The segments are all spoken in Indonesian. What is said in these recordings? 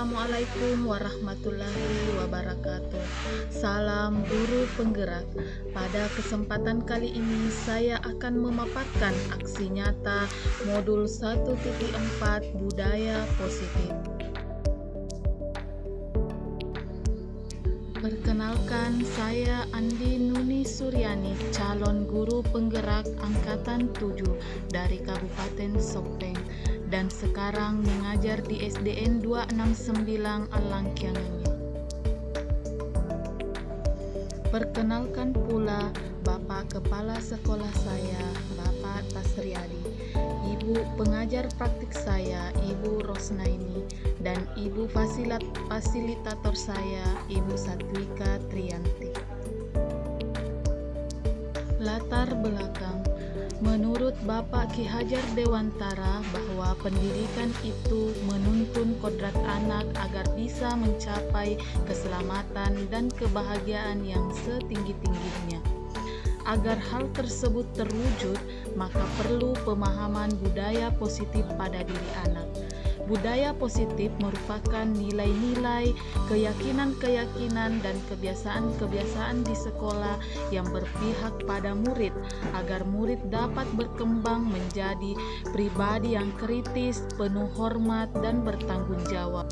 Assalamualaikum warahmatullahi wabarakatuh. Salam guru penggerak. Pada kesempatan kali ini saya akan memaparkan aksi nyata modul 1.4 budaya positif. Perkenalkan, saya Andi Nuni Suryani, calon guru penggerak angkatan 7 dari Kabupaten Sopeng dan sekarang mengajar di SDN 269 Alangkiangannya. Perkenalkan pula Bapak Kepala Sekolah saya, Bapak Tasriadi, Ibu pengajar praktik saya, Ibu Rosnaini, dan Ibu fasilitator saya, Ibu Satwika Triyanti. Latar belakang. Menurut Bapak Ki Hajar Dewantara bahwa pendidikan itu menuntun kodrat anak agar bisa mencapai keselamatan dan kebahagiaan yang setinggi-tingginya. Agar hal tersebut terwujud, maka perlu pemahaman budaya positif pada diri anak. Budaya positif merupakan nilai-nilai, keyakinan-keyakinan, dan kebiasaan-kebiasaan di sekolah yang berpihak pada murid, agar murid dapat berkembang menjadi pribadi yang kritis, penuh hormat, dan bertanggung jawab.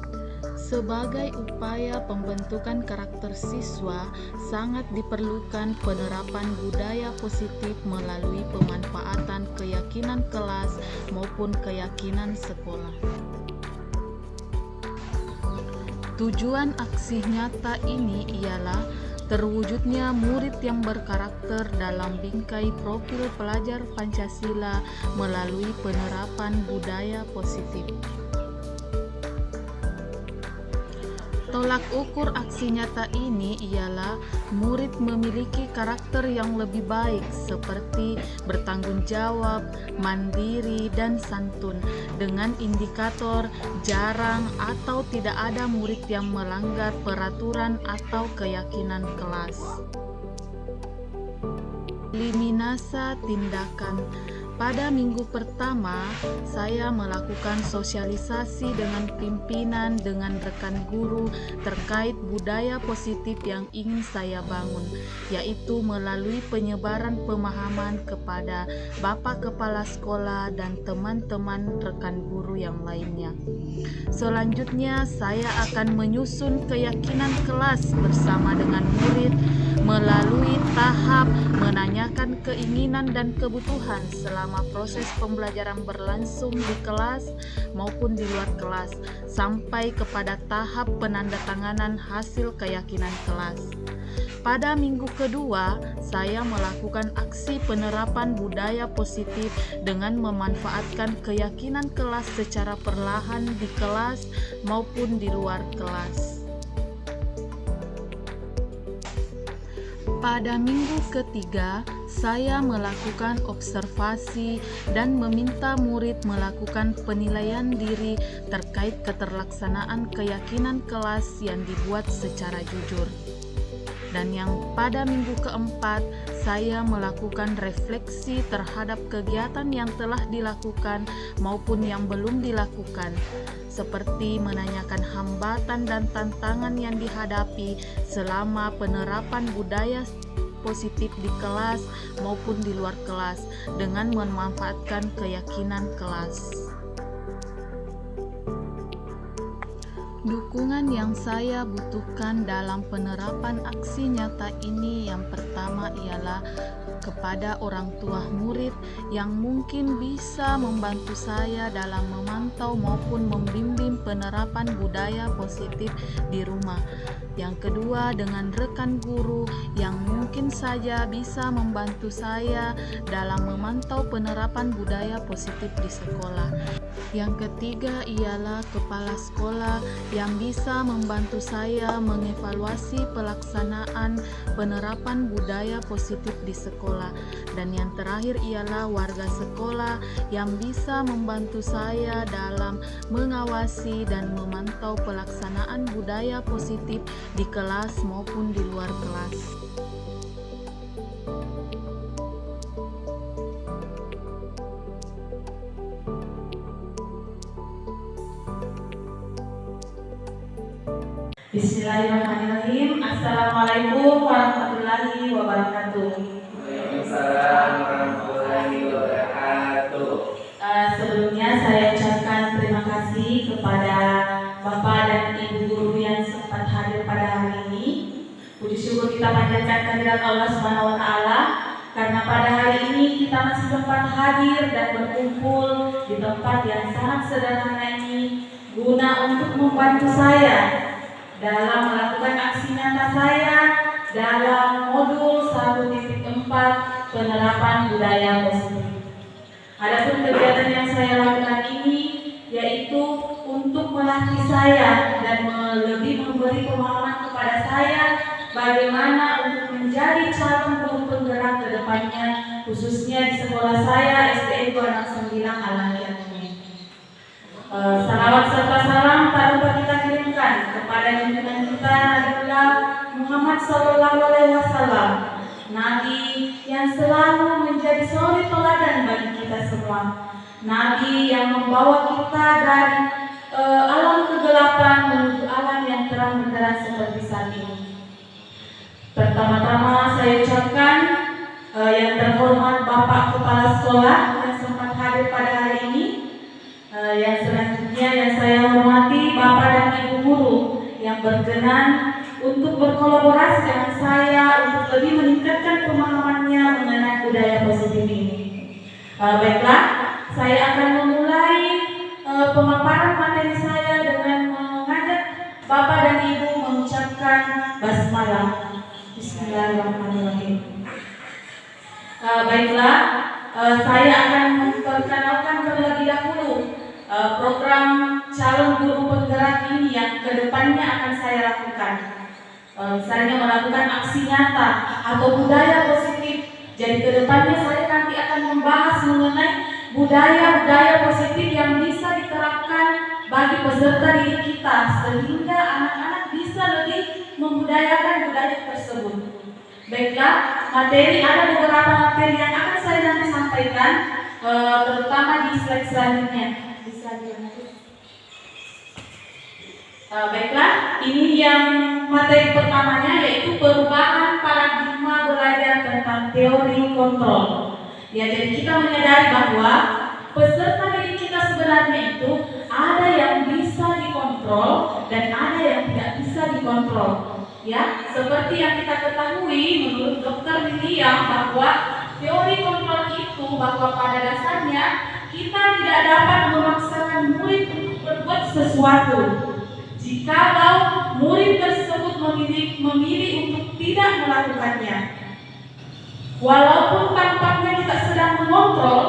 Sebagai upaya pembentukan karakter siswa, sangat diperlukan penerapan budaya positif melalui pemanfaatan keyakinan kelas maupun keyakinan sekolah. Tujuan aksi nyata ini ialah terwujudnya murid yang berkarakter dalam bingkai profil pelajar Pancasila melalui penerapan budaya positif. Tolak ukur aksi nyata ini ialah murid memiliki karakter yang lebih baik seperti bertanggung jawab, mandiri, dan santun dengan indikator jarang atau tidak ada murid yang melanggar peraturan atau keyakinan kelas. Eliminasi tindakan. Pada minggu pertama, saya melakukan sosialisasi dengan pimpinan dengan rekan guru terkait budaya positif yang ingin saya bangun, yaitu melalui penyebaran pemahaman kepada Bapak Kepala Sekolah dan teman-teman rekan guru yang lainnya. Selanjutnya, saya akan menyusun keyakinan kelas bersama dengan murid melalui tahap menanyakan keinginan dan kebutuhan selama proses pembelajaran berlangsung di kelas maupun di luar kelas, sampai kepada tahap penandatanganan hasil keyakinan kelas. Pada minggu kedua, saya melakukan aksi penerapan budaya positif dengan memanfaatkan keyakinan kelas secara perlahan di kelas maupun di luar kelas. Pada minggu ketiga, saya melakukan observasi dan meminta murid melakukan penilaian diri terkait keterlaksanaan keyakinan kelas yang dibuat secara jujur. Dan yang pada minggu keempat, saya melakukan refleksi terhadap kegiatan yang telah dilakukan maupun yang belum dilakukan, seperti menanyakan hambatan dan tantangan yang dihadapi selama penerapan budaya positif di kelas maupun di luar kelas dengan memanfaatkan keyakinan kelas. Dukungan yang saya butuhkan dalam penerapan aksi nyata ini yang pertama ialah kepada orang tua murid yang mungkin bisa membantu saya dalam memantau maupun membimbing penerapan budaya positif di rumah. Yang kedua, dengan rekan guru yang mungkin saja bisa membantu saya dalam memantau penerapan budaya positif di sekolah. Yang ketiga ialah kepala sekolah yang bisa membantu saya mengevaluasi pelaksanaan penerapan budaya positif di sekolah. Dan yang terakhir ialah warga sekolah yang bisa membantu saya dalam mengawasi dan memantau pelaksanaan budaya positif di kelas maupun di luar kelas. Bismillahirrahmanirrahim. Assalamualaikum warahmatullahi wabarakatuh. Waalaikumsalam warahmatullahi wabarakatuh. Sebelumnya saya ucapkan terima kasih kepada Bapak dan Ibu guru yang sempat hadir pada hari ini. Puji syukur kita panjatkan kehadirat Allah Subhanahu wa taala karena pada hari ini kita masih sempat hadir dan berkumpul di tempat yang sangat sederhana ini guna untuk membantu saya dalam melakukan aksi nyata saya dalam modul 1.4 penerapan budaya positif. Adapun kegiatan yang saya lakukan ini yaitu untuk melatih saya dan lebih memberi pemahaman kepada saya bagaimana untuk menjadi calon guru penggerak ke depannya, khususnya di sekolah saya SDN 269 Al-Aqiqah. Salawat serta salam tak lupa kita kirimkan kepada junjungan kita Nabiullah Muhammad SAW, Nabi yang selalu menjadi suri teladan bagi kita semua, Nabi yang membawa kita dari alam kegelapan menuju alam yang terang benderang seperti saat ini. Pertama-tama saya ucapkan yang terhormat Bapak Kepala Sekolah yang sempat hadir pada hari ini. Yang selanjutnya yang saya hormati Bapak dan Ibu guru yang berkenan untuk berkolaborasi dengan saya untuk lebih meningkatkan pemahamannya mengenai budaya positif ini. Baiklah, saya akan memulai pemaparan materi saya dengan mengajak Bapak dan Ibu mengucapkan basmalah. Bismillahirrahmanirrahim. Baiklah, saya akan memperkenalkan terlebih dahulu program calon guru penggerak ini yang kedepannya akan saya lakukan. Misalnya melakukan aksi nyata atau budaya positif. Jadi kedepannya saya nanti akan membahas mengenai budaya-budaya positif yang bisa diterapkan bagi peserta didik kita sehingga anak-anak bisa lebih membudayakan budaya tersebut. Baiklah, ada beberapa materi yang akan saya nanti sampaikan, terutama di slide selanjutnya. Baiklah, ini yang materi pertamanya yaitu perubahan paradigma belajar tentang teori kontrol. Ya, jadi kita menyadari bahwa peserta didik kita sebenarnya itu ada yang bisa dikontrol dan ada yang tidak bisa dikontrol. Ya, seperti yang kita ketahui menurut Dr. William bahwa teori kontrol itu bahwa pada dasarnya kita tidak dapat memaksakan murid untuk berbuat sesuatu. Jikalau murid tersebut memilih untuk tidak melakukannya, walaupun tampaknya kita sedang mengontrol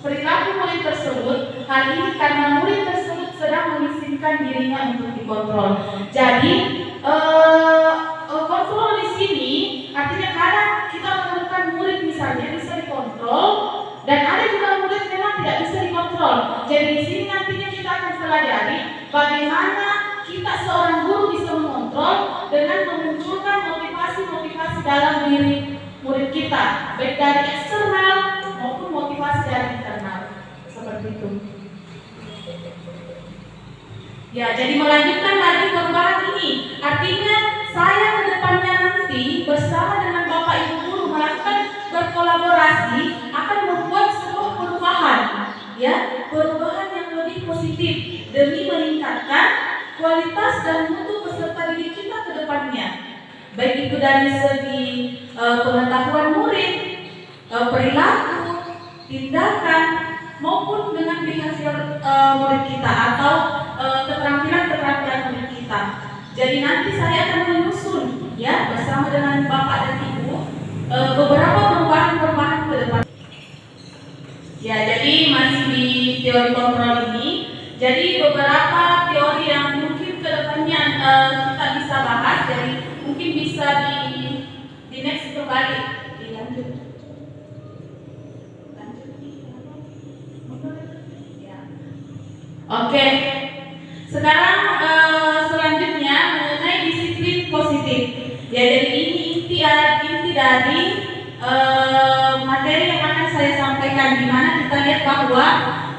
perilaku murid tersebut, hal ini karena murid tersebut sedang mengizinkan dirinya untuk dikontrol. Jadi kontrol di sini artinya kadang kita menemukan murid misalnya bisa dikontrol dan ada juga murid memang tidak bisa dikontrol. Jadi di sini nantinya kita akan pelajari bagaimana kita seorang guru bisa mengontrol dengan memunculkan motivasi-motivasi dalam diri murid kita, baik dari eksternal maupun motivasi dari internal. Seperti itu. Ya, jadi melanjutkan lagi perubahan ini. Artinya saya ke depannya nanti bersama dengan Bapak Ibu guru melakukan berkolaborasi akan membuat sebuah perubahan, ya, perubahan yang lebih positif demi meningkatkan kualitas dan mutu peserta didik kita ke depannya. Baik itu dari segi pengetahuan murid, perilaku, tindakan maupun dengan behavior murid kita atau keterampilan murid kita. Jadi nanti saya akan menyusun ya bersama dengan Bapak dan Ibu beberapa perubahan-perubahan ke depan. Ya, jadi masih di teori kontrol ini. Jadi beberapa teori yang mungkin ke depannya kita bisa bahas. Jadi mungkin bisa di next kembali dilanjut. Oke. Sekarang selanjutnya mengenai disiplin positif. Ya, jadi ini inti dari materi yang akan saya sampaikan, di mana kita lihat bahwa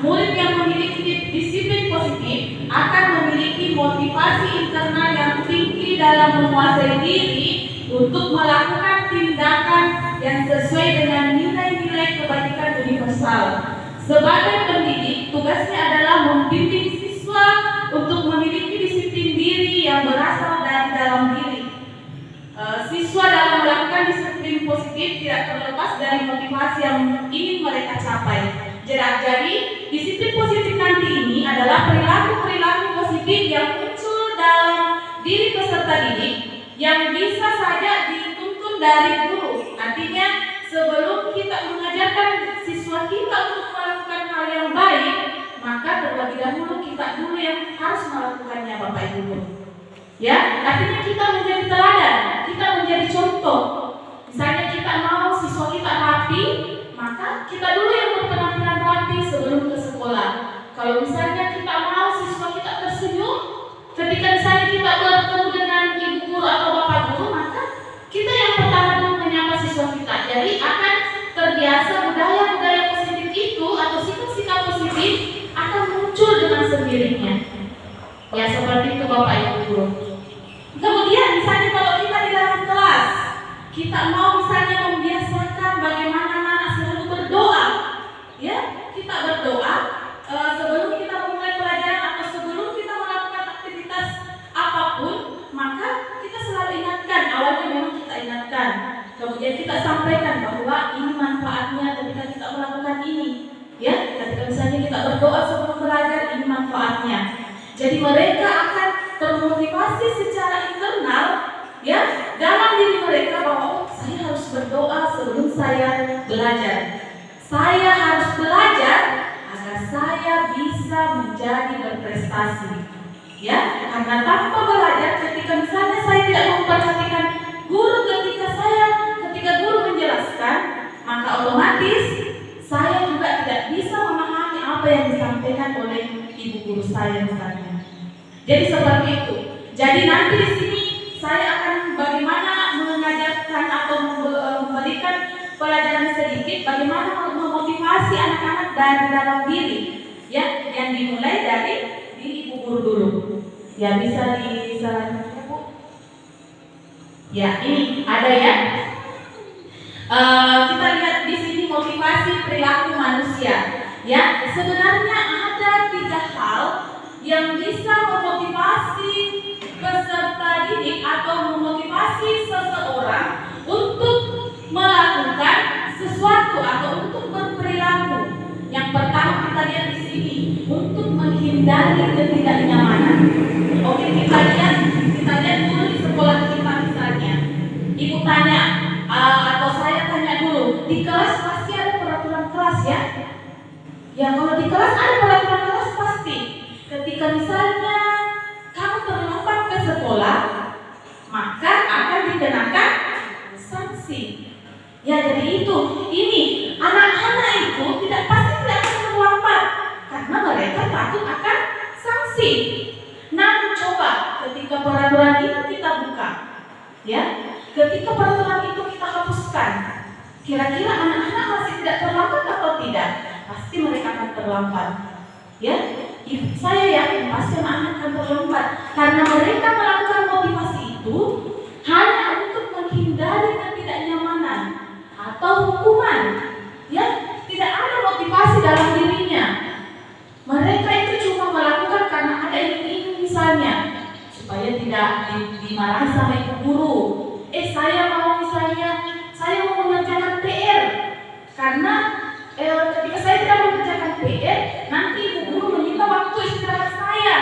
murid yang memiliki disiplin positif akan memiliki memiliki motivasi internal yang tinggi dalam menguasai diri untuk melakukan tindakan yang sesuai dengan nilai-nilai kebaikan universal. Sebagai pendidik, tugasnya adalah membimbing siswa untuk memiliki disiplin diri yang berasal dari dalam diri. Siswa dalam melakukan disiplin positif tidak terlepas dari motivasi yang ingin mereka capai. Jadi, disiplin positif nanti ini adalah perilaku-perilaku positif yang muncul dalam diri peserta didik yang bisa saja dituntun dari guru. Artinya, sebelum kita mengajarkan siswa kita untuk melakukan hal yang baik, maka terlebih dahulu kita dulu yang harus melakukannya, Bapak Ibu. Ya, artinya kita menjadi teladan, kita menjadi contoh. Misalnya kita mau siswa kita rapi, maka kita dulu yang berpenampilan rapi sebelum ke sekolah. Kalau misalnya kita mau siswa kita tersenyum, ketika misalnya kita bertemu dengan ibu guru atau bapak guru, maka kita yang pertama dulu menyapa siswa kita. Jadi akan terbiasa budaya-budaya positif itu atau sikap-sikap positif akan muncul dengan sendirinya. Ya, seperti itu Bapak Ibu guru. Kemudian misalnya kalau kita di dalam kelas, kita mau misalnya membiasakan bagaimana anak selalu berdoa. Ya, kita berdoa sebelum kita memulai pelajaran atau sebelum kita melakukan aktivitas apapun, maka kita selalu ingatkan, awalnya memang kita ingatkan. Kemudian kita sampaikan bahwa ini manfaatnya ketika kita melakukan ini. Ya, ketika misalnya kita berdoa sebelum belajar, ini manfaatnya. Jadi mereka akan termotivasi secara internal, ya, dalam diri mereka bahwa saya harus berdoa sebelum saya belajar. Saya harus belajar agar saya bisa menjadi berprestasi. Ya, karena tanpa belajar, ketika misalnya saya tidak memperhatikan guru ketika guru menjelaskan, maka otomatis saya juga tidak bisa memahami apa yang disampaikan oleh ibu guru saya misalnya. Jadi seperti itu. Jadi nanti di sini saya akan bagaimana mengajarkan atau memberikan pelajaran sedikit bagaimana memotivasi anak-anak dari dalam diri, ya, yang dimulai dari diri ibu guru dulu. Ya, bisa disarankan Bu. Ya, ini ada ya. Kita lihat di sini motivasi perilaku manusia. Ya, sebenarnya ada 3 hal yang bisa memotivasi peserta didik atau memotivasi seseorang untuk melakukan sesuatu atau untuk berperilaku. Yang pertama kita lihat di sini, untuk menghindari ketidaknyamanan. Oke, kita lihat dulu di sekolah kita misalnya. Ibu tanya atau saya tanya dulu, di kelas pasti ada peraturan kelas ya? Ya, kalau di kelas ada peraturan kelas pasti. Ketika misalnya kamu terlambat ke sekolah, maka akan dikenakan sanksi. Ya, jadi ini anak-anak itu tidak pasti tidak akan terlambat karena mereka takut akan sanksi. Nah, coba ketika peraturan itu kita buka, ya, ketika peraturan itu kita hapuskan, kira-kira anak-anak masih tidak terlambat atau tidak? Pasti mereka akan terlambat. Ya, saya yakin pasti anak-anak akan terlambat karena mereka melakukan motivasi itu hanya untuk menghindari ketidaknyamanan atau hukuman. Ya, tidak ada motivasi dalam dirinya. Mereka itu cuma melakukan karena ada ini misalnya supaya tidak dimarahi sama ibu guru. Saya mau mengerjakan PR karena ketika saya tidak mengerjakan PR, nanti ibu guru menyita waktu istirahat saya.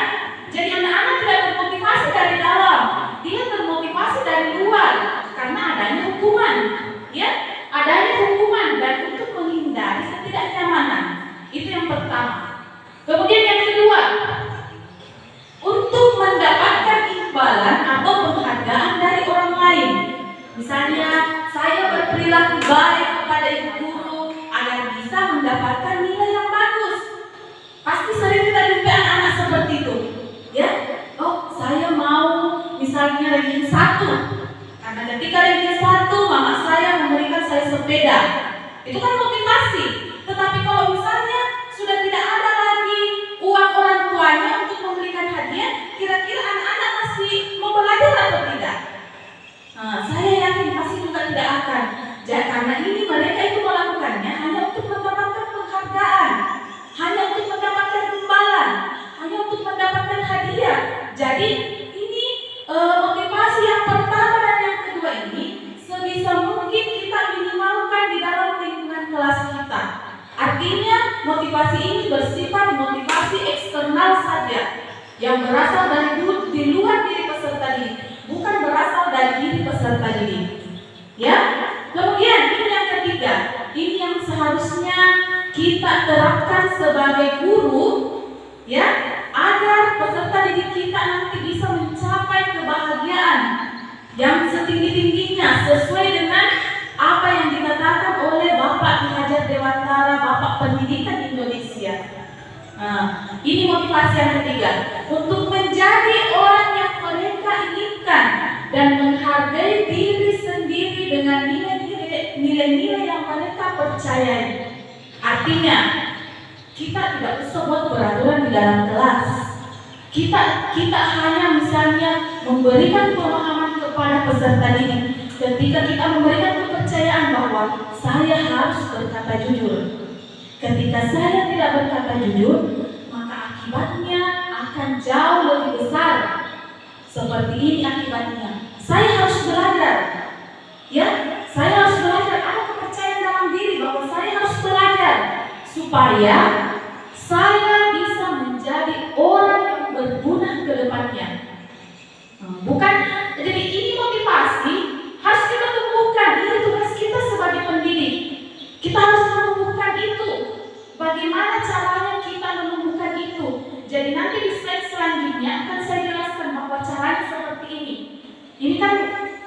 Jadi anak-anak tidak termotivasi dari dalam, dia termotivasi dari luar karena adanya hukuman. Ya, adanya hukuman dan untuk menghindari ketidaknyamanan. Itu yang pertama. Kemudian yang kedua, untuk mendapatkan imbalan atau penghargaan dari orang lain. Misalnya, saya berperilaku baik kepada ibu guru agar bisa mendapatkan nilai yang bagus. Pasti sering kita jumpai anak-anak seperti itu. Ya, saya mau misalnya ranking 1. Karena ketika ranking 1, mama saya memberikan saya sepeda. Itu kan motivasi. Tetapi kalau misalnya sudah tidak ada lagi uang orang tuanya untuk memberikan hadiah, kira-kira Jadi ini motivasi yang pertama dan yang kedua ini sebisa mungkin kita minimalkan di dalam lingkungan kelas kita. Artinya motivasi ini bersifat motivasi eksternal saja yang berasal dari di luar diri peserta didik, bukan berasal dari diri peserta didik. Ya. Kemudian ini yang ketiga, ini yang seharusnya kita terapkan sebagai guru, ya, agar peserta didik kita nanti bisa mencapai kebahagiaan yang setinggi-tingginya sesuai dengan apa yang dikatakan oleh Bapak Ki Hajar Dewantara, Bapak Pendidikan Indonesia. Nah, ini motivasi yang ketiga, untuk menjadi orang yang mereka inginkan dan menghargai diri sendiri dengan nilai-nilai yang mereka percayai. Artinya, kita tidak usah buat peraturan di dalam kelas. Kita hanya misalnya memberikan pemahaman kepada peserta didik. Ketika kita memberikan kepercayaan bahwa saya harus berkata jujur. Ketika saya tidak berkata jujur, maka akibatnya akan jauh lebih besar. Seperti ini akibatnya. Saya harus belajar. Ya, saya harus belajar. Ada kepercayaan dalam diri bahwa saya harus belajar supaya saya bisa menjadi orang yang berguna ke depannya. Bukan, jadi ini motivasi harus kita tumbuhkan. Ini tugas kita sebagai pendidik. Kita harus menumbuhkan itu. Bagaimana caranya kita menumbuhkan itu? Jadi nanti di slide selanjutnya akan saya jelaskan bahwa caranya seperti ini. Ini kan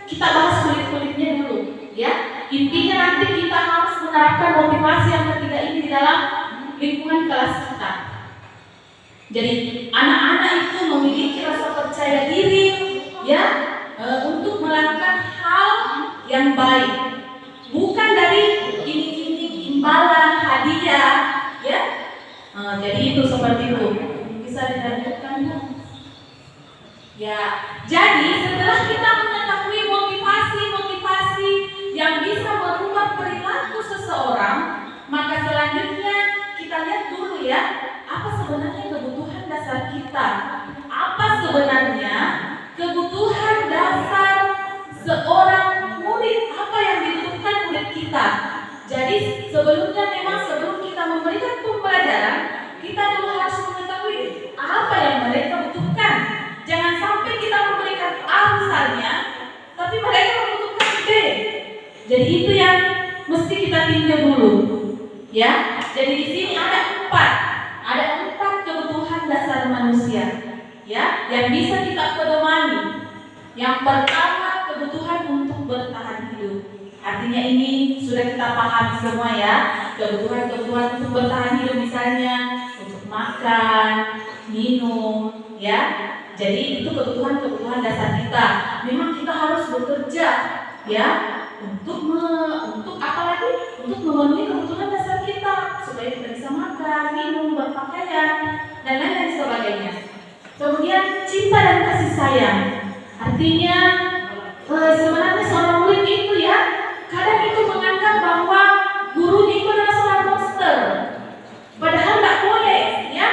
kita bahas kulit-kulitnya dulu, ya. Intinya nanti kita harus menerapkan motivasi yang ketiga ini di dalam lingkungan kelas kita. Jadi anak-anak itu memiliki rasa percaya diri, ya, untuk melakukan hal yang baik, bukan dari iming-iming imbalan hadiah, ya. Jadi itu seperti itu. Bisa dilanjutkan, ya? Ya. Jadi setelah kita mengetahui motivasi yang bisa merubah perilaku seseorang, maka selanjutnya kita lihat dulu, ya, apa sebenarnya kebutuhan dasar kita. Apa sebenarnya kebutuhan dasar seorang murid, apa yang dibutuhkan murid kita. Jadi sebelum kita memberikan pembelajaran, kita dulu harus mengetahui apa yang mereka butuhkan. Jangan sampai kita memberikan A misalnya, tapi mereka membutuhkan B. Jadi itu yang mesti kita tinjau dulu, ya. Jadi di sini ada empat kebutuhan dasar manusia, ya, yang bisa kita pedomani. Yang pertama, kebutuhan untuk bertahan hidup. Artinya ini sudah kita pahami semua, ya. Kebutuhan untuk bertahan hidup misalnya untuk makan, minum, ya. Jadi itu kebutuhan dasar kita. Memang kita harus bekerja, ya, untuk apa lagi? Untuk memenuhi kebutuhan dasar kita supaya kita bisa makan, minum, berpakaian, dan lain-lain sebagainya. Kemudian cinta dan kasih sayang. Artinya sebenarnya seorang murid itu, ya, kadang itu menganggap bahwa gurunya itu adalah seorang monster. Padahal tidak boleh, ya.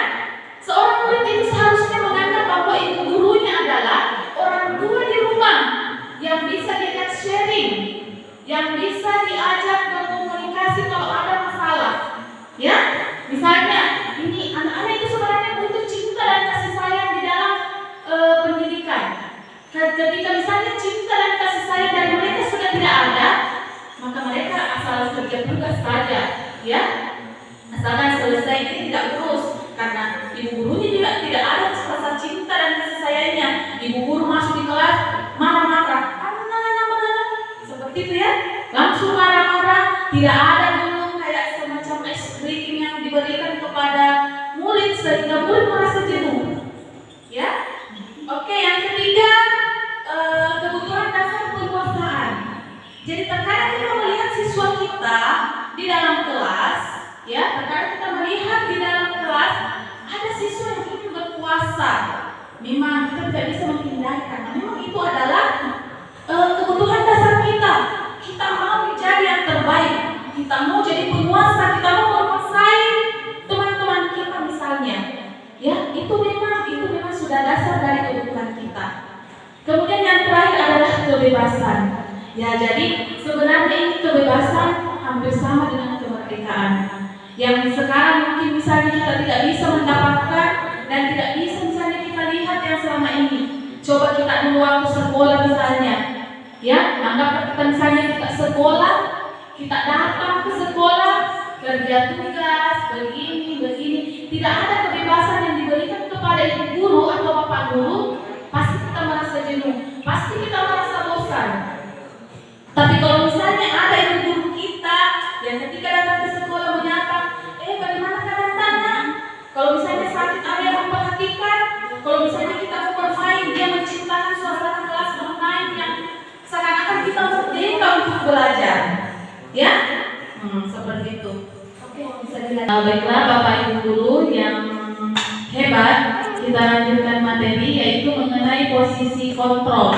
Seorang murid itu seharusnya menganggap bahwa itu gurunya adalah orang tua di rumah yang bisa diajak sharing, yang bisa diajak berkomunikasi kalau ada masalah, ya. Misalnya ini anak-anak itu sebenarnya butuh cinta dan kasih sayang di dalam pendidikan. Ketika misalnya cinta dan kasih sayang dari mereka sudah tidak ada, maka mereka asal kerja tugas saja, ya. Asalkan selesai ini tidak urus, karena ibu gurunya tidak ada rasa cinta dan kasih sayangnya. Ibu guru masuk di kelas marah-marah, seperti itu, ya, langsung marah-marah. Tidak ada dulu kayak semacam es krim yang diberikan kepada murid sehingga murid merasa jenuh, ya. Oke, yang ketiga, kebutuhan dasar penguasaan. Jadi terkadang kita melihat siswa kita di dalam kelas, ya, terkadang kita melihat di dalam kelas ada siswa yang ingin berkuasa. Memang kita tidak bisa menghindari, karena memang itu adalah kebutuhan dasar kita. Kita mau menjadi yang terbaik, kita mau jadi penguasa, kita mau menguasai teman-teman kita misalnya, ya. Itu memang sudah dasar dari kebutuhan kebebasan. Ya, jadi sebenarnya ini kebebasan hampir sama dengan kemerdekaan. Yang sekarang mungkin misalnya kita tidak bisa mendapatkan dan tidak bisa misalnya kita lihat yang selama ini. Coba kita dulu waktu sekolah misalnya, ya, anggap kita misalnya kita sekolah, kita datang ke sekolah, kerja tugas, begini, tidak ada kebebasan yang diberikan kepada ibu guru atau bapak guru, pasti kita merasa jenuh, pasti kita merasa bosan. Tapi kalau misalnya ada ibu guru kita yang ketika datang ke sekolah menyapa, bagaimana keadaannya? Kalau misalnya sakit ada yang memperhatikan, kalau misalnya kita mau bermain, dia menciptakan suasana kelas bermain yang seakan-akan kita merdeka untuk belajar, ya, seperti itu. Oke, bisa dilihat. Baiklah Bapak Ibu guru yang hebat, kita lanjutkan materi yaitu mengenai posisi kontrol.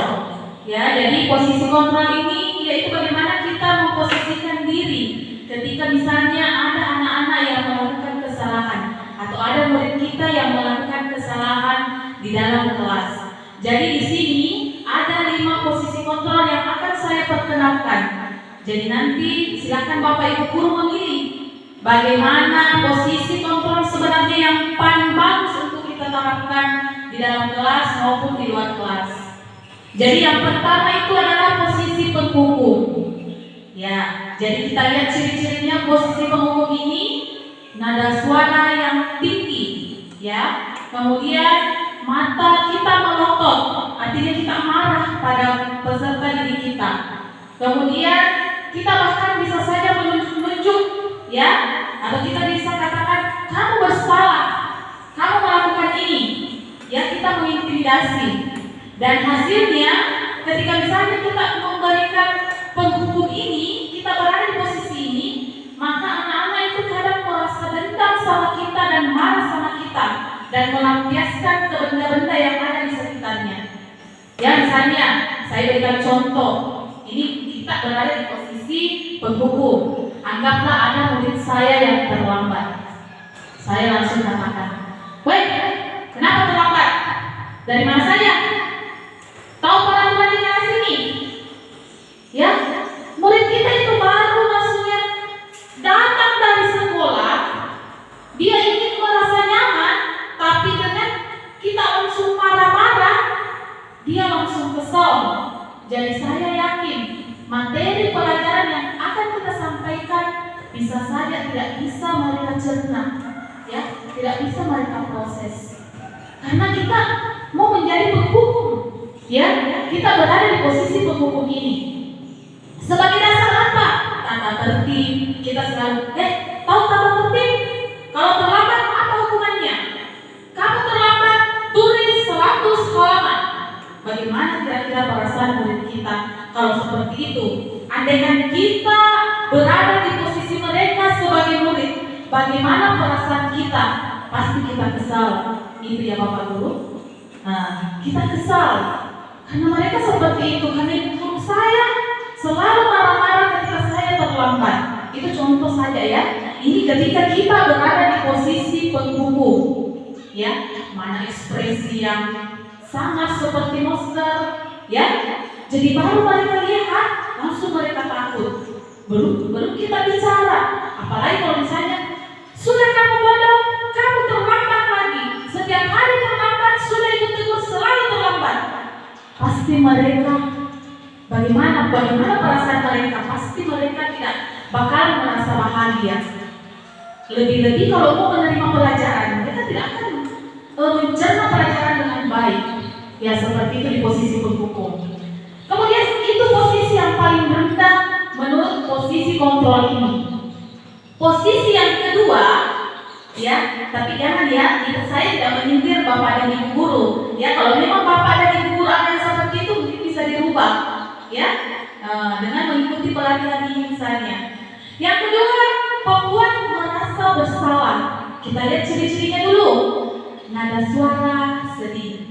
Ya, jadi posisi kontrol ini yaitu bagaimana kita memposisikan diri ketika misalnya ada anak-anak yang melakukan kesalahan atau ada murid kita yang melakukan kesalahan di dalam kelas. Jadi di sini ada 5 posisi kontrol yang akan saya perkenalkan. Jadi nanti silakan Bapak Ibu guru memilih bagaimana posisi kontrol sebenarnya yang paling bagus untuk kita terapkan di dalam kelas maupun di luar kelas. Jadi yang pertama itu adalah posisi penghukum. Ya, jadi kita lihat ciri-cirinya posisi penghukum ini, nada suara yang tinggi, ya. Kemudian mata kita melotot, artinya kita marah pada peserta didik kita. Kemudian kita bahkan bisa saja menunjuk-nunjuk, ya, atau kita bisa katakan kamu bersalah, kamu melakukan ini, ya, kita mengintimidasi. Dan hasilnya ketika misalnya kita memberikan penghukum ini, kita berada di posisi ini, maka anak-anak itu kadang merasa dendam sama kita dan marah sama kita dan melampiaskan ke benda-benda yang ada di sekitarnya. Ya, misalnya saya berikan contoh, ini kita berada di posisi penghukum. Anggaplah ada murid saya yang terlambat. Saya langsung katakan, "Woi, kenapa terlambat? Dari mana saja? Tahu peraturan di kelas ini?" Ya, murid kita itu baru maksudnya datang dari sekolah, dia ingin merasa nyaman, tapi dengan kita langsung marah-marah, dia langsung kesal. Jadi saya yakin materi pelajaran yang akan kita sampaikan bisa saja tidak bisa mereka cerna, ya, tidak bisa mereka proses, karena kita mau menjadi penghukum, ya, kita berada di posisi penghukum ini. Sebagai dasar apa? Tata tertib. Kita selalu, tahu tata tertib? Kalau terlambat apa hukumannya? Kamu terlambat, tulis 100 halaman. Bagaimana kira-kira perasaan murid kita kalau seperti itu? Andaikan kita berada di posisi mereka sebagai murid, bagaimana perasaan kita? Pasti kita kesal. Itu ya Bapak Guru. Nah, kita kesal karena mereka seperti itu. Karena guru saya selalu marah-marah ketika saya terlambat. Itu contoh saja ya. Ini ketika kita berada di posisi penghukum, ya, mana ekspresi yang sangat seperti monster, ya. Jadi baru mereka lihat, langsung mereka takut. Belum kita bicara. Apalagi kalau misalnya sudah kamu bodoh, kamu terlambat lagi. Setiap hari terlambat, sudah ikut tegur selalu terlambat. Pasti mereka bagaimana perasaan mereka? Pasti mereka tidak bakal merasa bahagia. Lebih-lebih kalau mau menerima pelajaran, mereka tidak akan mencerna pelajaran dengan baik. Ya, seperti itu di posisi penghukum. Kemudian itu posisi yang paling rendah menurut posisi kontrol ini. Posisi yang kedua, ya, tapi jangan ya, saya tidak menyindir Bapak dan Ibu guru. Ya, kalau memang Bapak dan Ibu guru ada yang seperti itu mungkin bisa dirubah, ya, dengan mengikuti pelatihan ini misalnya. Yang kedua, pembuat merasa bersalah. Kita lihat ciri-cirinya dulu. Nada suara sedih,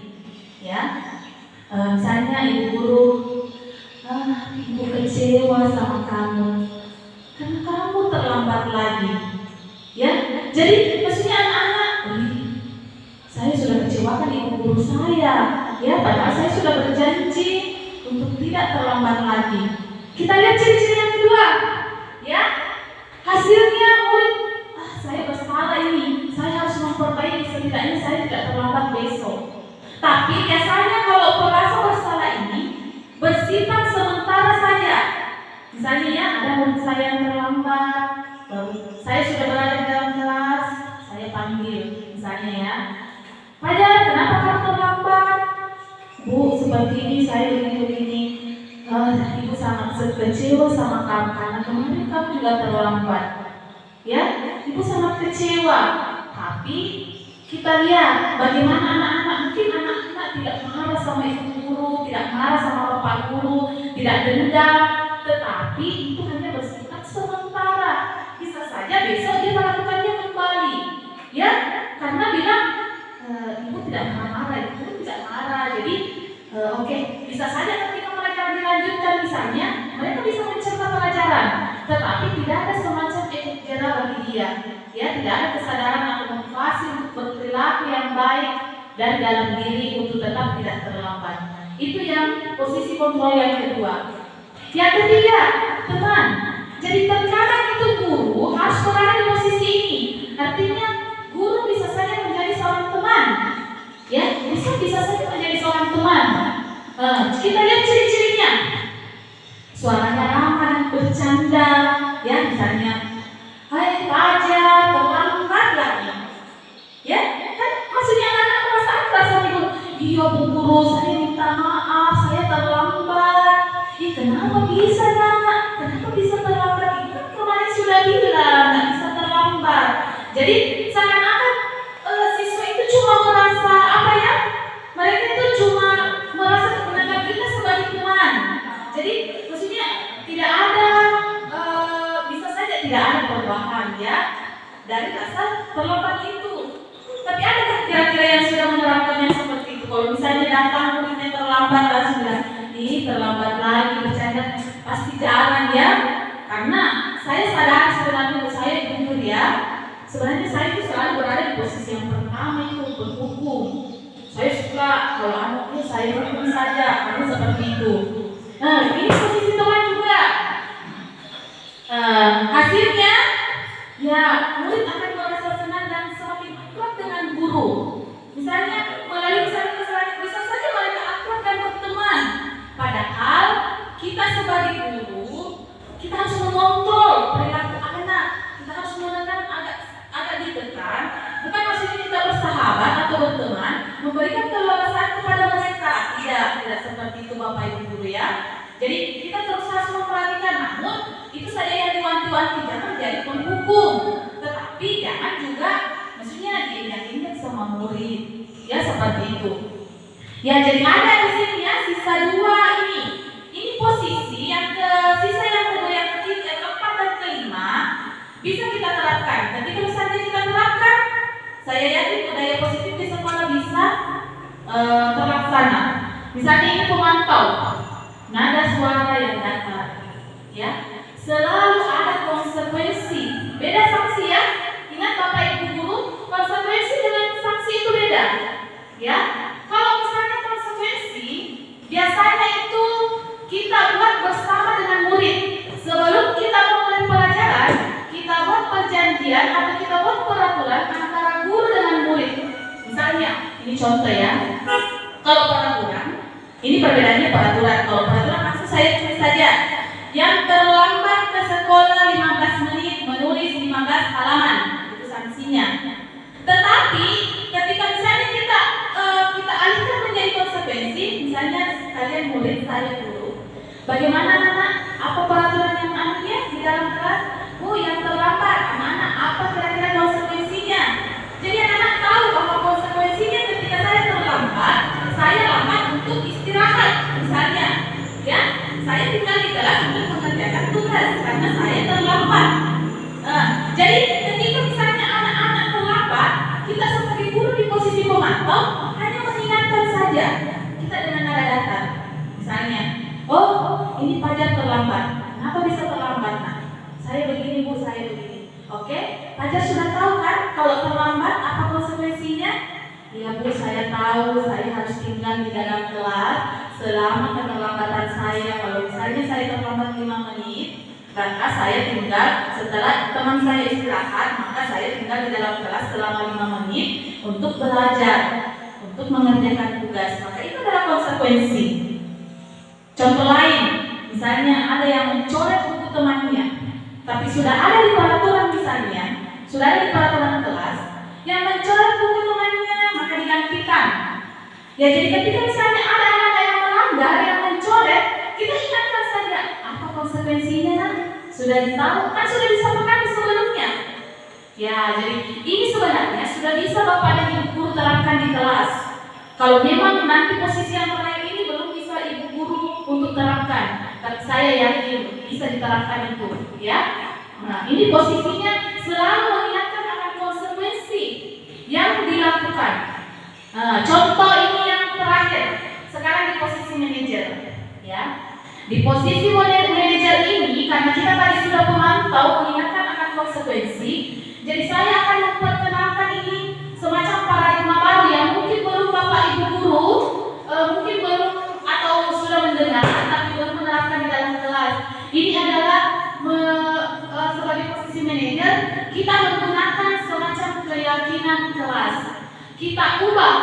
ya. Misalnya ibu guru, ibu kecewa sama kamu karena kamu terlambat lagi, ya. Jadi maksudnya anak-anak, saya sudah kecewakan ibu guru saya, ya, padahal saya sudah berjanji untuk tidak terlambat lagi. Kita lihat ciri-ciri yang kedua, ya. Hasilnya murid, saya bersalah ini, saya harus memperbaiki, setidaknya saya tidak terlambat besok. Tapi biasanya kalau merasa bersalah ini bersifat sementara saja. Misalnya ya, ada murid saya yang terlambat, saya sudah berada di dalam kelas, saya panggil, misalnya ya, Fajar, kenapa kamu terlambat? Bu, seperti ini, saya begini-begini. Ibu sangat kecewa sama kamu karena kemarin kamu juga terlambat. Ya, ibu sangat kecewa. Tapi kita lihat bagaimana anak-anak, mungkin anak-anak tidak marah sama ibu guru, tidak marah sama bapak guru, tidak dendam, tetapi itu hanya bersifat sementara. Bisa saja besok dia melakukannya kembali, ya, karena bilang ibu tidak marah-marah, ibu tidak marah. Jadi oke, bisa saja ketika pelajaran dilanjutkan misalnya, mereka bisa mencerna pelajaran, tetapi tidak ada semacam efek jerah bagi dia. Ya, tidak ada kesadaran atau motivasi untuk berperilaku yang baik dan dalam diri untuk tetap tidak terlambat. Itu yang posisi kontrol yang kedua. Yang ketiga, teman. Jadi terkadang itu guru harus berada di posisi ini. Artinya guru bisa saja menjadi seorang teman. Ya, bisa saja menjadi seorang teman. Kita lihat ciri-cirinya. Suaranya ramah, bercanda, ya misalnya, hai Fajar, terlambat lagi. Ya, kan maksudnya anak-anak merasa sama ibu. Iya bu guru, saya minta maaf, saya terlambat. Kenapa bisa nak? Kenapa bisa terlambat? Itu kan kemarin sudah bilang nggak bisa terlambat. Jadi seakan-akan siswa itu cuma merasa apa ya? Mereka itu cuma merasa menganggap kita sebagai teman. Jadi maksudnya tidak ada, bisa saja tidak ada perubahan ya dari rasa terlambat itu. Tapi adakah kira-kira yang sudah menerapkannya seperti itu? Kalau misalnya datang muridnya terlambat langsung bilang, ih terlambat lagi bercanda, pasti jarang ya. Karena saya sadar sebenarnya saya jujur ya, sebenarnya saya itu selalu berada di posisi yang pertama itu berhukum. Saya suka kalau anaknya saya hukum saja, karena seperti itu. Nah, ini posisi teman juga. Hasilnya, ya murid akan merasa senang dan semakin akrab dengan guru. Misalnya melalui kesalahan bisa saja mereka akrab dan berteman. Padahal kita sebagai guru, kita harus mengontrol perilaku anak. Kita harus menekan agak ditekan. Bukan maksudnya kita bersahabat atau berteman, memberikan keleluasaan kepada mereka. Tidak seperti itu Bapak Ibu guru ya. Jadi kita terus harus memperhatikan, namun itu saja yang diwanti-wanti, jangan jadi penghukum, tetapi jangan juga maksudnya diinjak-injak sama murid, ya seperti itu. Ya jadi ada di sini ya sisa dua ini. Ini posisi yang sisa yang kedua, yang ketiga, yang keempat dan kelima bisa kita terapkan. Tapi kalau saja kita terapkan, saya yakin budaya positif di sekolah bisa terlaksana. Misalnya ini pemantau. Nada suara yang datar, ya. Selalu ada konsekuensi. Beda sanksi ya. Ingat Bapak Ibu guru, konsekuensi dengan sanksi itu beda, ya. Kalau misalnya konsekuensi, biasanya itu kita buat bersama dengan murid. Sebelum kita memulai pelajaran, kita buat perjanjian atau kita buat peraturan antara guru dengan murid. Misalnya, ini contoh ya. Kalau peraturan, ini perbedaannya peraturan. Kalau peraturan langsung saya tulis saja. Yang terlambat ke sekolah 15 menit menulis 15 halaman. Itu sanksinya. Tetapi ketika misalnya kita alihkan menjadi konsekuensi, misalnya kalian murid, saya guru. Bagaimana anak-anak? Apa peraturan yang ada di dalam kelas? Bu, yang terlambat, anak-anak apa kira-kira konsekuensinya? Jadi anak-anak tahu apa konsekuensinya ketika saya terlambat. Saya lambat untuk istirahat, misalnya, ya, saya tinggal di kelas untuk mengerjakan tugas karena saya terlambat. Jadi ketika misalnya anak-anak terlambat, kita sebagai guru di posisi pemantau hanya mengingatkan saja. Kita dengan nada datar, misalnya, oh ini Fajar terlambat. Kenapa bisa terlambat? Nah, saya begini bu, saya begini. Oke, Fajar sudah tahu kan kalau terlambat apa konsekuensinya? Ya bu, saya tahu saya harus tinggal di dalam kelas selama keterlambatan saya. Kalau misalnya saya terlambat 5 menit, maka saya tinggal setelah teman saya istirahat, maka saya tinggal di dalam kelas selama 5 menit untuk belajar, untuk mengerjakan tugas. Maka itu adalah konsekuensi. Contoh lain, misalnya ada yang mencoret buku temannya, tapi sudah ada di peraturan misalnya, sudah ada di peraturan kelas, yang mencoret buku temannya maka digantikan. Ya, jadi ketika misalnya ada anak yang melanggar, yang mencoret, kita ingatkan saja apa konsekuensinya kan? Sudah ditahu, kan sudah disampaikan sebelumnya. Ya, jadi ini sebenarnya sudah bisa Bapak dan Ibu guru terapkan di kelas. Kalau memang nanti posisi yang terakhir ini belum bisa Ibu guru untuk terapkan, tapi saya yakin bisa diterapkan itu, ya. Nah, ini posisinya selalu mengingatkan akan konsekuensi yang dilakukan. Nah, contoh ini yang terakhir, sekarang di posisi manajer, ya. Di posisi manajer ini, karena kita tadi sudah memantau mengingatkan akan konsekuensi, jadi saya akan memperkenalkan ini semacam paradigma baru yang mungkin belum Bapak Ibu guru, mungkin belum atau sudah mendengar, tapi belum menerapkan di dalam kelas. Ini adalah sebagai posisi manajer, kita menggunakan semacam keyakinan kelas. Kita ubah,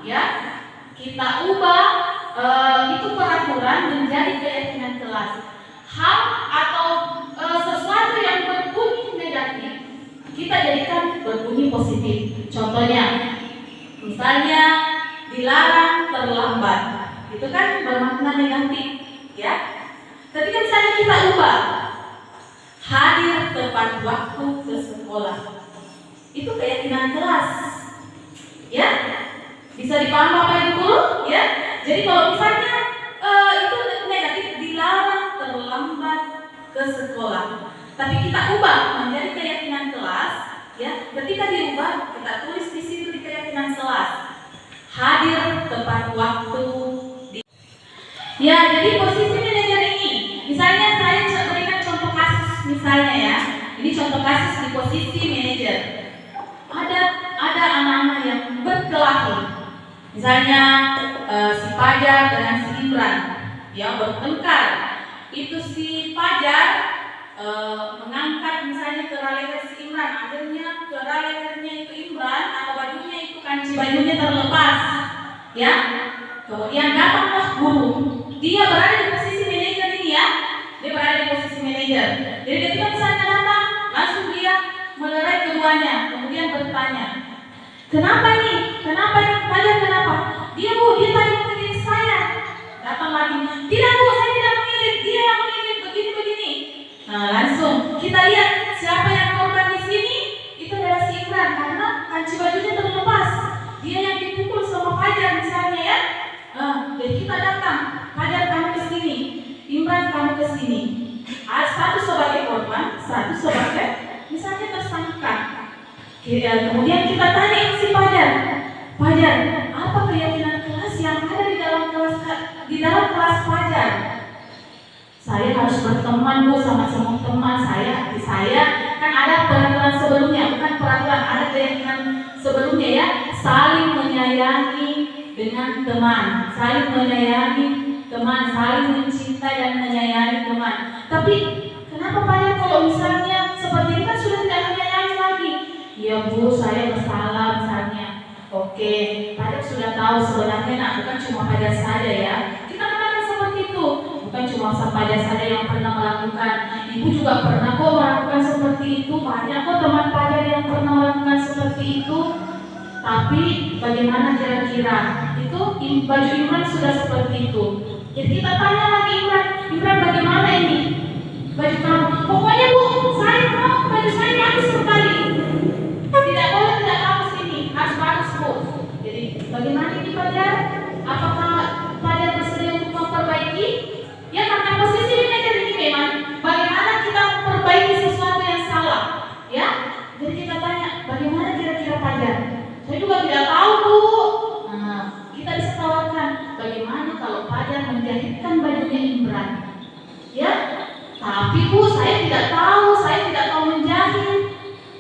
ya, kita ubah itu peraturan menjadi keyakinan kelas. Hal atau sesuatu yang berbunyi negatif, kita jadikan berbunyi positif. Contohnya, misalnya dilarang terlambat, itu kan bermakna negatif, ya. Ketika misalnya kita ubah hadir tepat waktu ke sekolah, itu keyakinan kelas, ya. Bisa dipahami Bapak Ibu guru, ya. Jadi kalau misalnya itu negatif, dilarang terlambat ke sekolah, tapi kita ubah menjadi keyakinan kelas, ya. Ketika diubah, kita tulis di situ di keyakinan kelas, hadir tepat waktu. Ya, jadi posisi manajer ini, misalnya saya berikan contoh kasus misalnya, ya. Ini contoh kasus di posisi manajer. Ada anak-anak yang berkelahi. Misalnya si Fajar dengan si Imran yang bertengkar. Itu si Fajar mengangkat misalnya kera leher si Imran, akhirnya kera lehernya itu Imran atau bajunya itu kanci bajunya terlepas, ya. Kemudian datanglah guru. Dia berada di posisi manajer ini, ya. Dia berada di posisi manajer. Jadi ketika misalnya datang, langsung dia melerai keduanya, kemudian bertanya, kenapa ini? Kenapa ini? Fajar kenapa? Dia tadi mengirim saya. Datang lagi, tidak Bu, saya tidak mengirim, dia yang mengirim begini. Nah, langsung kita lihat siapa yang korban di sini. Itu adalah si Imran, karena kanci bajunya terlepas. Dia yang dipukul sama Fajar misalnya, ya. Dan kita datang, Fajar kamu ke sini, Imran kamu ke sini. Satu sebagai korban, satu sebagai misalnya tersangka. Kemudian kita tanya si Fajar, apa keyakinan kelas yang ada di dalam kelas Fajar? Saya harus berteman Bu sama semua teman saya. Kan ada peraturan sebelumnya, bukan peraturan, ada keyakinan sebelumnya, ya. Saling menyayangi dengan teman, saling menyayangi teman, saling mencintai dan menyayangi teman. Tapi kenapa Fajar kalau misalnya seperti ini kan sudah tidak menyayangi lagi? Ya Bu, saya bersalah misalnya. Oke, Fajar sudah tahu sebenarnya bukan cuma Fajar saja, ya. Kita katakan seperti itu, bukan cuma Fajar saja yang pernah melakukan. Ibu juga pernah kok melakukan seperti itu. Banyak kok teman Fajar yang pernah melakukan seperti itu. Tapi bagaimana kira-kira? Itu baju Imran sudah seperti itu. Jadi kita tanya lagi Imran bagaimana ini? Baju kamu? Pokoknya Bu, saya mau baju saya bagus sekali. Tidak boleh tidak bagus ini, harus bagus Bu. Jadi bagaimana ini Fajar? Apakah Fajar bersedia untuk memperbaiki? Ya, karena posisi manajer ini memang bagaimana kita memperbaiki sesuatu yang salah, ya. Jadi kita tanya bagaimana kira-kira Fajar? Saya juga tidak tahu Bu. Nah, kita bisa tawarkan bagaimana kalau Fajar menjahitkan bajunya Imran, ya. Tapi Bu, saya tidak tahu menjahit.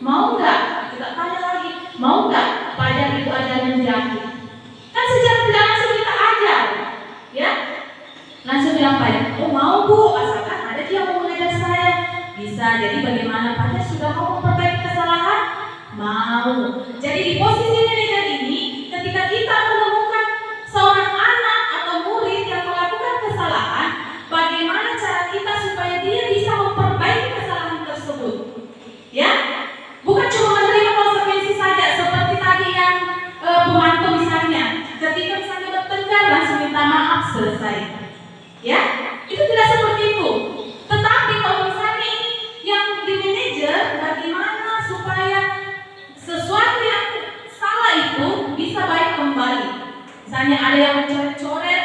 Mau nggak? Kita tanya lagi, mau nggak Fajar itu ajar menjahit? Kan secara tidak langsung kita ajar, ya. Langsung bilang Fajar, Nah, jadi bagaimana Pak? Sudah mau memperbaiki kesalahan? Mau. Jadi di posisi manajer ini, ketika kita menemukan seorang anak atau murid yang melakukan kesalahan, bagaimana cara kita supaya dia bisa memperbaiki kesalahan tersebut? Ya, bukan cuma menerima konsekuensi saja seperti tadi yang pemantau misalnya, ketika misalnya bertengkar langsung minta maaf selesai. Ya, itu tidak seperti itu. Tetapi kalau misalnya ini yang di manajer, bagaimana supaya sesuatu yang salah itu bisa baik kembali. Misalnya ada yang mencoret-coret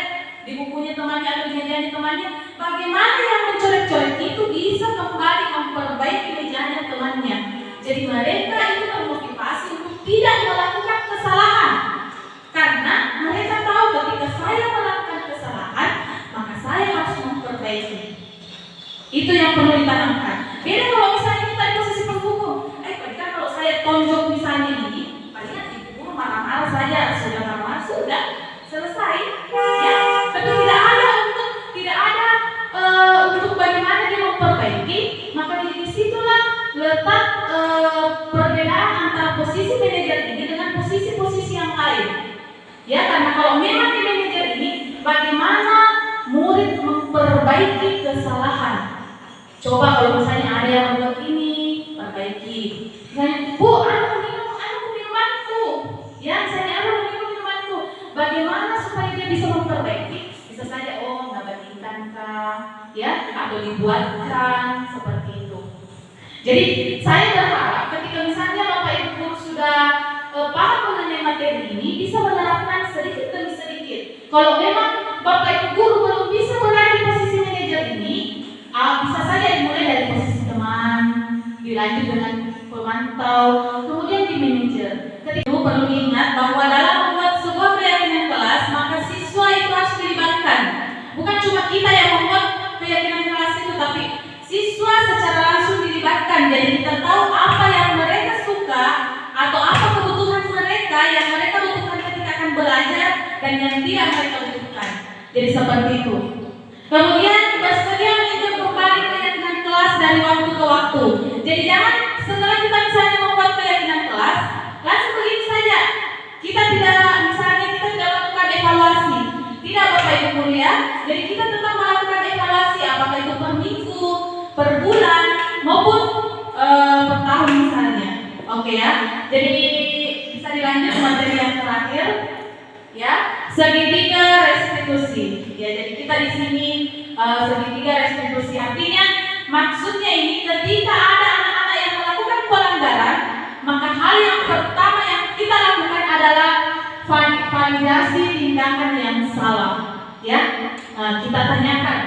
di bukunya temannya atau di mejanya temannya, bagaimana yang mencoret-coret itu bisa kembali memperbaiki mejanya temannya. Jadi mereka itu termotivasi untuk tidak melakukan kesalahan, karena mereka tahu ketika saya melakukan kesalahan, maka saya harus memperbaiki. Itu yang perlu ditanamkan. Beda kalau misalnya kita di posisi penghukum, kan kalau saya tonjok misalnya ini, palingan ibu marah-marah saja, sudah marah-marah sudah selesai, ya. Tapi tidak ada untuk bagaimana dia memperbaiki. Maka di situlah letak perbedaan antara posisi manajer ini dengan posisi-posisi yang lain. Ya, karena kalau memang di manajer ini, bagaimana murid memperbaiki kesalahan. Coba kalau misalnya ada yang membuat ini, perbaiki. Misalnya, Bu, aku minumanku. Ya, misalnya aku minum minumanku. Bagaimana supaya dia bisa memperbaiki? Bisa saja, nggak bandingkan kah? Ya, atau dibuatkan seperti itu. Jadi saya berharap ketika misalnya Bapak Ibu guru sudah paham mengenai materi ini, bisa menerapkan sedikit demi sedikit. Kalau memang Bapak Ibu guru belum bisa berada di posisi manajer ini, bisa saja dimulai dari posisi teman, dilanjut dengan pemantau, kemudian di manajer. Ketika itu perlu diingat bahwa dalam membuat sebuah keyakinan kelas, maka siswa itu harus dilibatkan. Bukan cuma kita yang membuat keyakinan kelas itu, tapi siswa secara langsung dilibatkan. Jadi kita tahu apa yang mereka suka atau apa kebutuhan mereka yang mereka butuhkan ketika akan belajar dan yang tidak mereka butuhkan. Jadi seperti itu. Kemudian bersedia mengikuti kembali keyakinan kelas dari waktu ke waktu. Jadi jangan setelah kita misalnya membuat keyakinan kelas, langsung begini saja. Kita tidak lakukan evaluasi. Tidak Bapak Ibu guru ya. Jadi kita tetap melakukan evaluasi, apakah itu per minggu, per bulan, maupun per tahun misalnya. Oke ya. Jadi bisa dilanjut materi yang terakhir. Ya, segitiga restitusi. Ya, jadi kita di sini segitiga restitusi, artinya maksudnya ini ketika ada anak-anak yang melakukan pelanggaran, maka hal yang pertama yang kita lakukan adalah validasi tindakan yang salah. Ya, kita tanyakan,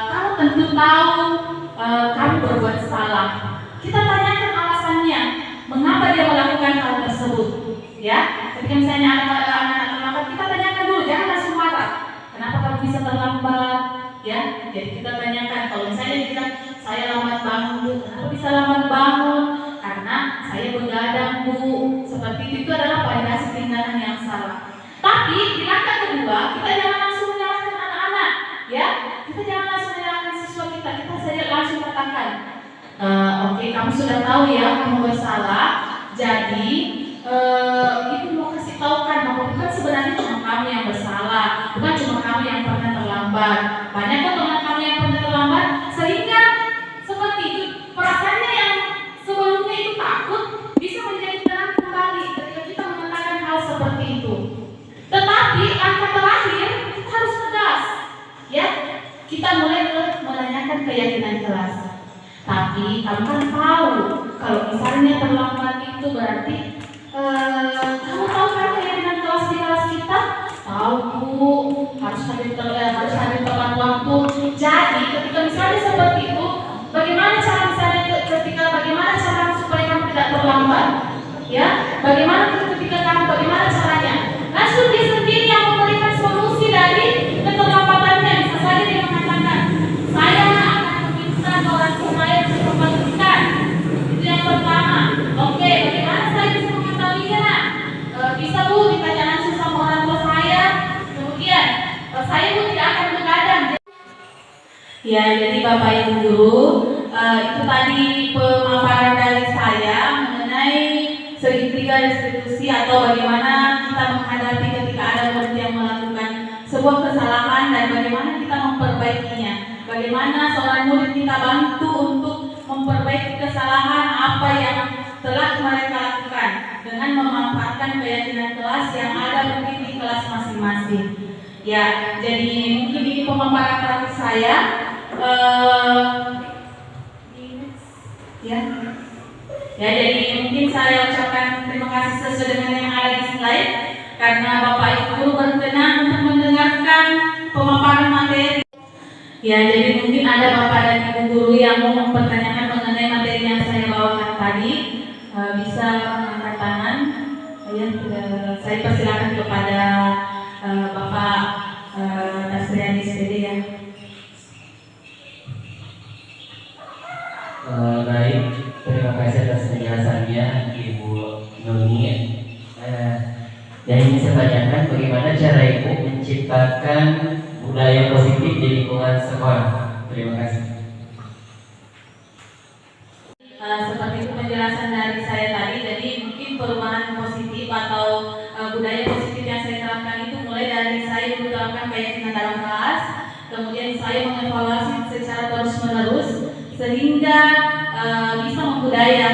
kamu tentu tahu kamu berbuat salah. Kita tanyakan alasannya, mengapa dia melakukan hal tersebut. Ya, ketika misalnya anak-anak terlambat, kita tanyakan dulu, jangan langsung marah. Kenapa kamu bisa terlambat? Ya, jadi kita tanyakan. Kalau misalnya kita, saya lambat bangun Bu, kenapa bisa lambat bangun? Karena saya begadang Bu. Seperti itu adalah validasi tindakan yang salah. Tapi di langkah kedua, kita jangan langsung menyalahkan anak-anak. Ya, kita jangan langsung menyalahkan siswa kita. Kita saja langsung katakan, oke, kamu sudah tahu ya kamu bersalah. Jadi ibu mau kasih tahu kan bahwa bukan sebenarnya cuma kamu yang bersalah, bukan cuma kamu yang pernah terlambat. Banyak kok teman kamu yang pernah terlambat, sehingga seperti itu perasaannya yang sebelumnya itu takut bisa menjadi tenang kembali ketika kita mengatakan hal seperti itu. Tetapi langkah terakhir kita harus tegas, ya. Kita mulai menanyakan keyakinan kelas. Tapi kamu kan tahu kalau misalnya terlambat itu berarti kamu tahu kan keyakinan kelas di kelas kita? Tahu Bu, harus hadir tepat waktu. Jadi ketika misalnya seperti itu, bagaimana cara supaya kamu tidak terlambat? Ya, bagaimana caranya? Langsung dia sendiri yang memberikan solusi dari keterlambatannya. Bisa saja dia mengatakan, saya akan meminta orang tua saya untuk membantukan. Itu yang pertama. Oke, bagaimana saya bisa mengetahuinya? Bisa Bu, ditanya langsung sama orang tua saya. Kemudian saya Bu tidak akan begadang. Ya, jadi Bapak Ibu guru, itu tadi pemaparan dari saya mengenai segitiga restitusi atau bagaimana kita menghadapi ketika ada murid yang melakukan sebuah kesalahan dan bagaimana kita memperbaikinya. Bagaimana seorang murid kita bantu untuk memperbaiki kesalahan apa yang telah mereka lakukan dengan memanfaatkan keyakinan kelas yang ada mungkin di kelas masing-masing. Ya, jadi mungkin ini pemaparan terakhir saya. Ya, jadi mungkin saya ucapkan terima kasih sesuai dengan yang ada di slide karena Bapak Ibu guru berkenan untuk mendengarkan pemaparan materi. Ya, jadi mungkin ada Bapak dan Ibu guru yang mau mempertanyakan mengenai materi yang saya bawakan tadi, bisa mengangkat tangan. Ya, saya persilakan kepada Bapak Tasriani SPD ya. Baik, terima kasih atas penjelasannya Ibu Nuni. Yang ingin saya tanyakan, bagaimana cara Ibu menciptakan budaya positif di lingkungan sekolah? Terima kasih. Seperti itu penjelasan dari saya tadi, jadi mungkin perubahan positif atau budaya positif yang saya terapkan itu mulai dari saya menerapkan keyakinan dalam kelas, kemudian saya mengevaluasi secara terus-menerus sehingga bisa membudaya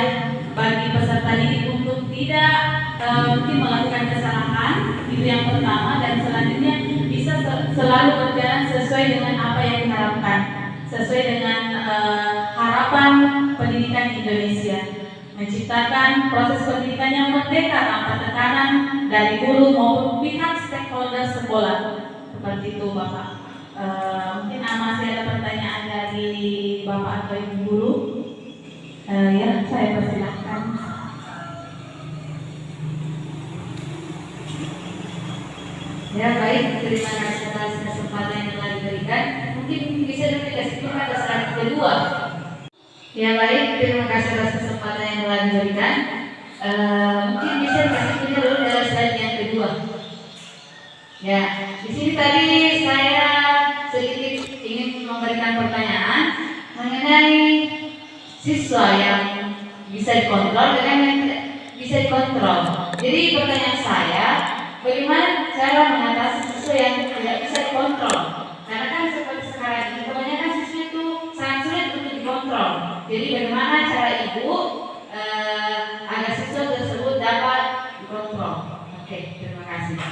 bagi peserta didik untuk tidak mungkin melakukan kesalahan, itu yang pertama, dan selanjutnya bisa selalu berjalan sesuai dengan apa yang diharapkan, sesuai dengan harapan pendidikan Indonesia, menciptakan proses pendidikan yang merdeka tanpa tekanan dari guru maupun pihak stakeholder sekolah. Seperti itu Bapak. Mungkin masih ada pertanyaan dari Bapak atau Ibu guru. Ya, saya persilahkan. Ya baik, terima kasih atas kesempatan yang telah diberikan. Mungkin bisa dikasih pada slide kedua. Ya baik, terima kasih atas kesempatan yang telah diberikan. Mungkin bisa dikasih dulu dari slide yang kedua. Ya, di sini tadi saya sedikit ingin memberikan pertanyaan mengenai siswa yang bisa dikontrol dengan yang tidak bisa dikontrol. Jadi pertanyaan saya, bagaimana cara mengatasi siswa yang tidak bisa dikontrol? Karena kan seperti sekarang ini kebanyakan siswa itu sangat sulit untuk dikontrol. Jadi bagaimana cara ibu agar siswa tersebut dapat dikontrol? Oke, terima kasih.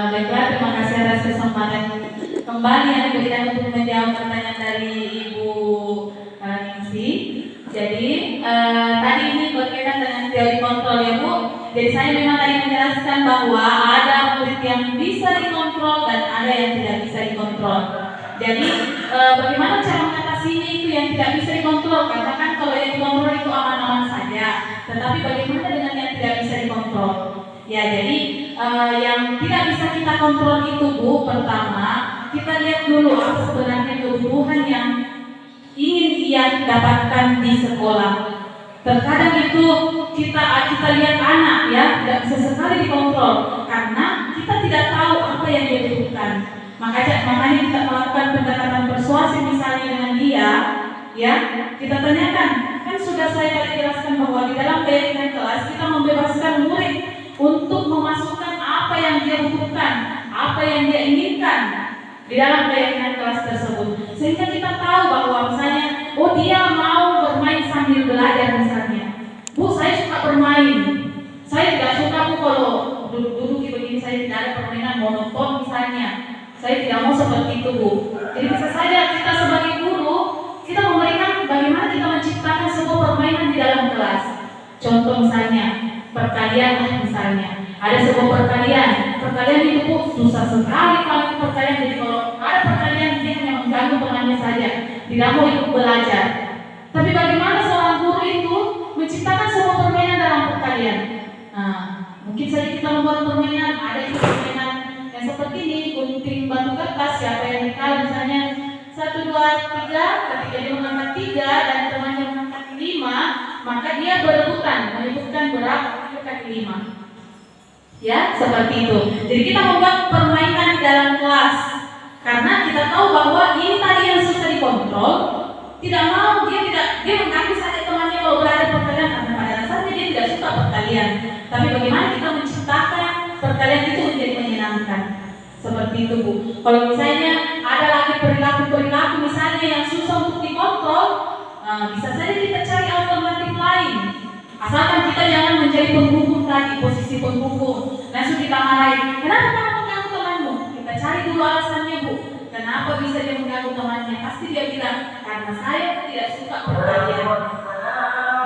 Baiklah, terima kasih atas kesempatan kembali yang diberikan untuk menjawab pertanyaan dari Ibu Ningsi. Jadi tadi ini berkaitan dengan teori kontrol ya Bu. Jadi saya memang tadi menjelaskan bahwa ada murid yang bisa dikontrol dan ada yang tidak bisa dikontrol. Jadi bagaimana cara mengatasinya itu yang tidak bisa dikontrol? Katakan kalau yang dikontrol itu aman-aman saja, tetapi bagaimana dengan yang tidak bisa dikontrol? Ya, jadi yang tidak bisa kita kontrol itu Bu, pertama kita lihat dulu apa sebenarnya kebutuhan yang ingin ia dapatkan di sekolah. Terkadang itu kita lihat anak ya tidak bisa sekali dikontrol karena kita tidak tahu apa yang dia butuhkan. Makanya kita melakukan pendekatan persuasi misalnya dengan dia, ya kita tanyakan, kan sudah saya tadi jelaskan bahwa di dalam keyakinan kelas kita membebaskan murid untuk memasukkan apa yang dia butuhkan, apa yang dia inginkan di dalam keyakinan kelas tersebut, sehingga kita tahu bahwa misalnya, oh dia mau bermain sambil belajar misalnya, Bu saya suka bermain, saya tidak suka Bu kalau duduk-duduk begini, saya tidak ada permainan monoton misalnya, saya tidak mau seperti itu Bu. Jadi bisa saja kita sebagai guru kita memberikan bagaimana kita menciptakan sebuah permainan di dalam kelas. Contoh misalnya perkalian misalnya, ada sebuah perkalian itu Bu susah sekali kalau perkalian. Jadi kalau ada perkalian dia hanya mengganggu temannya saja, tidak mau ikut belajar. Tapi bagaimana seorang guru itu menciptakan sebuah permainan dalam perkalian? Nah, mungkin saja kita membuat permainan, ada itu permainan yang seperti ini, gunting batu kertas, siapa yang dikalah misalnya 1, 2, 3, ketika dia mengangkat 3 dan temannya mengangkat 5, maka dia berebutan menyebutkan berapa kali 5. Ya, seperti itu. Jadi kita membuat permainan di dalam kelas karena kita tahu bahwa ini tadi yang susah dikontrol, tidak mau dia mengganggu saja temannya kalau belajar perkalian karena pada dasarnya dia tidak suka perkalian. Tapi bagaimana kita menciptakan perkalian itu menjadi menyenangkan? Seperti itu, Bu. Kalau misalnya ada lagi perilaku misalnya yang susah untuk dikontrol, bisa saja kita cari alternatif lain. Asalkan kita jangan menjadi penghubung tadi, posisi penghubung. Langsung kita marahin. Kenapa kamu mengganggu temanmu? Kita cari dulu alasannya, Bu. Kenapa bisa dia mengganggu temannya? Pasti dia bilang, karena saya tidak suka perkalian.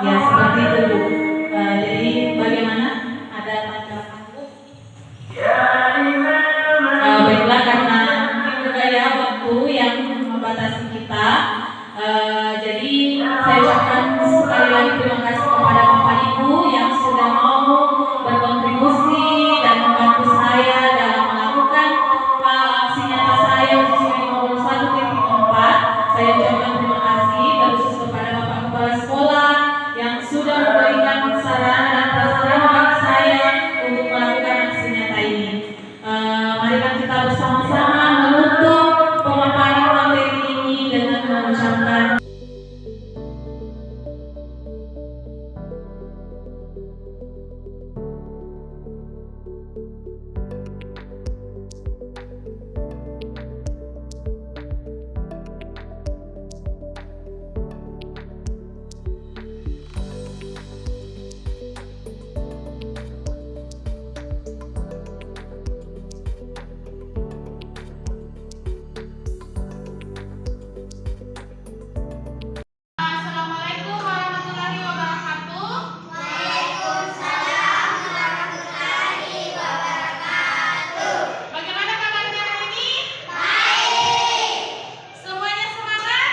Ya, seperti itu, Bu. Jadi bagaimana? Ada tanggapan, Bu? Baiklah, karena juga ya waktu yang membatasi kita. Jadi saya ucapkan sekali lagi terima kasih kepada Bapak Ibu yang sudah mau berkontribusi dan membantu saya dalam melakukan aksi nyata saya khususnya di modul 1.4. Saya ucapkan terima kasih terkhusus kepada Bapak Kepala Sekolah yang sudah memberikan saran dan prasarana bagi saya untuk melakukan aksi nyata ini. Marilah kita bersama-sama menutup pemaparan materi ini dengan mengucapkan Assalamualaikum warahmatullahi wabarakatuh. Bagaimana kabarnya hari ini? Semuanya semangat?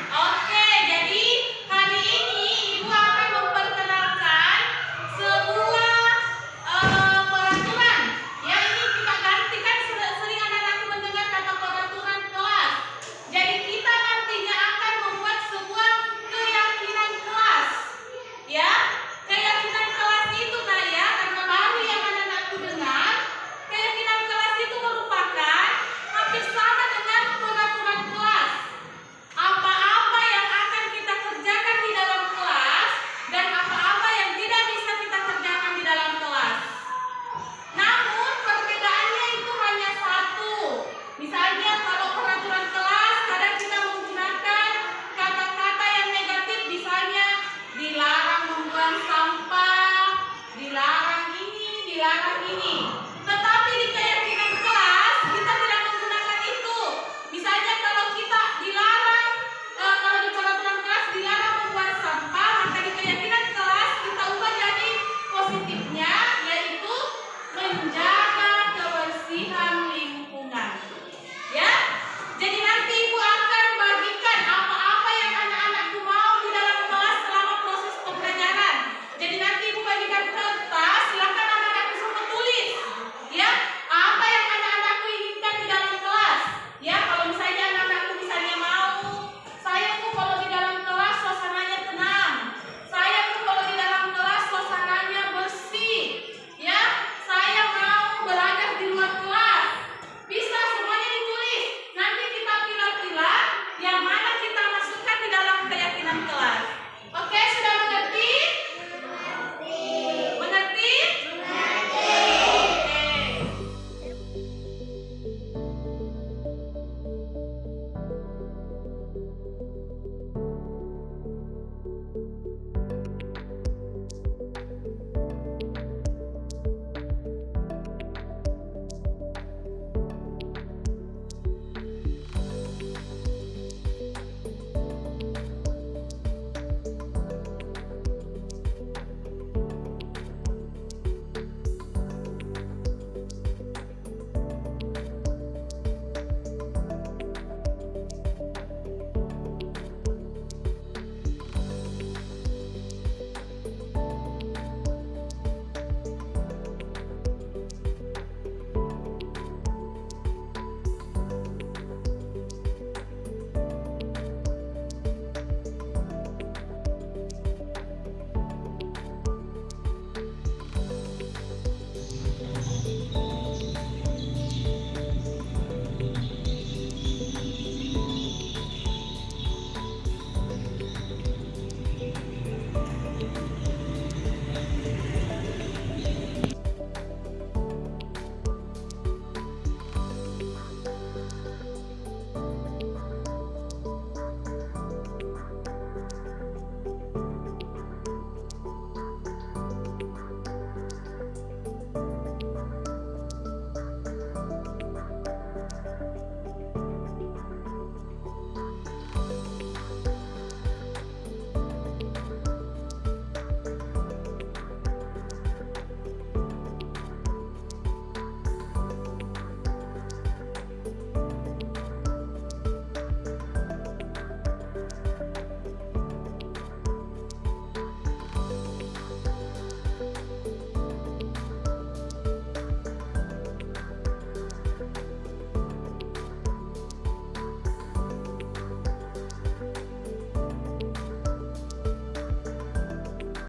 Oke, jadi hari ini Ibu akan memperkenalkan sebuah peraturan. Ya, ini kita gantikan sering anak-anak mendengar kata peraturan kelas. Jadi kita nantinya akan membuat sebuah keyakinan kelas. Ya, keyakinan kelas itu ya, karena baru yang anak-anakku dengar, keyakinan kelas itu merupakan hampir sama dengan peraturan kelas. Apa-apa yang akan kita kerjakan di dalam kelas dan apa-apa yang tidak bisa kita kerjakan di dalam kelas. Namun perbedaannya itu hanya satu. Misalnya kalau peraturan kelas kadang kita menggunakan kata-kata yang negatif, misalnya dilarang membuang sampah, dilarang ini, dilarang ini.